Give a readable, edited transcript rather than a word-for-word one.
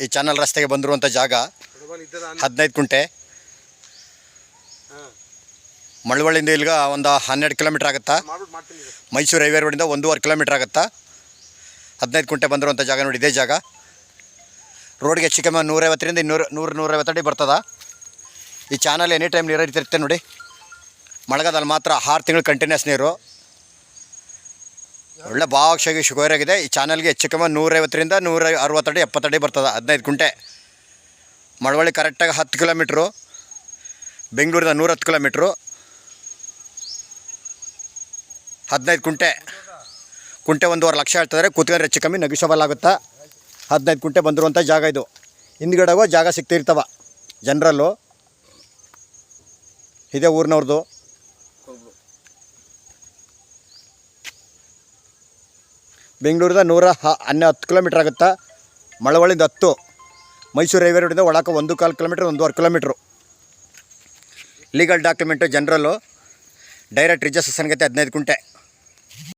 ಈ ಚಾನಲ್ ರಸ್ತೆಗೆ ಬಂದಿರುವಂಥ ಜಾಗ 15 ಕುಂಟೆ. ಮಳವಳ್ಳಿಯಿಂದ ಇಲ್ಲಿಗೆ ಒಂದು 12 ಕಿಲೋಮೀಟ್ರ್ ಆಗುತ್ತಾ. ಮೈಸೂರು ಹೈವೇ ರೋಡಿಂದ 1.5 ಕಿಲೋಮೀಟ್ರ್ ಆಗುತ್ತಾ. 15 ಕುಂಟೆ ಬಂದಿರುವಂಥ ಜಾಗ ನೋಡಿ. ಇದೇ ಜಾಗ ರೋಡ್ಗೆ ಹೆಚ್ಚು ಕಮ್ಮಿ 150ರಿಂದ 150 ಅಡಿ ಬರ್ತದೆ. ಈ ಚಾನಲ್ ಎನಿ ಟೈಮ್ ನೀರು ಹರಿತಿರುತ್ತೆ ನೋಡಿ. ಮಳೆಗಾಲದಲ್ಲಿ ಮಾತ್ರ 6 ತಿಂಗಳು ಕಂಟಿನ್ಯೂಸ್ ನೀರು. ಒಳ್ಳೆ ಭಾಗಶಾಗಿ ಶುಗರಾಗಿದೆ. ಈ ಚಾನಲ್ಗೆ ಹೆಚ್ಚು ಕಮ್ಮಿ 150ರಿಂದ 160 ಅಡಿ 70 ಅಡಿ ಬರ್ತದೆ. 15 ಕುಂಟೆ. ಮಳವಳ್ಳಿ ಕರೆಕ್ಟಾಗಿ 10 ಕಿಲೋಮೀಟ್ರು. ಬೆಂಗಳೂರಿಂದ 110 ಕಿಲೋಮೀಟ್ರು. 15 ಕುಂಟೆ. ಕುಂಟೆ 1.5 ಲಕ್ಷ ಹೇಳ್ತಿದ್ದಾರೆ. ಕೂತ್ಕೊಂಡ್ರೆ ಹೆಚ್ಚು ಕಮ್ಮಿ ನೆಗೋಷಿಯಬಲ್ ಆಗುತ್ತಾ. 15 ಕುಂಟೆ ಬಂದಿರುವಂಥ ಜಾಗ ಇದು. ಹಿಂದ್ಗಡೆಗೋ ಜಾಗ ಸಿಗ್ತಿರ್ತವ ಜನರಲ್ಲು. ಇದೇ ಊರಿನವ್ರದ್ದು. ಬೆಂಗಳೂರಿಂದ 110 ಕಿಲೋಮೀಟ್ರ್ ಆಗುತ್ತಾ. ಮಳವಳ್ಳಿಂದ 10. ಮೈಸೂರು ಹೈವೇ ರೋಡಿಂದ ಒಳಕ್ಕೆ 1.25 ಕಿಲೋಮೀಟ್ರ್ 1.5 ಕಿಲೋಮೀಟ್ರು. ಲೀಗಲ್ ಡಾಕ್ಯುಮೆಂಟು ಜನರಲ್ಲು. ಡೈರೆಕ್ಟ್ ರಿಜಿಸ್ಟ್ರೇಷನ್ಗೈತೆ 15 ಕುಂಟೆ.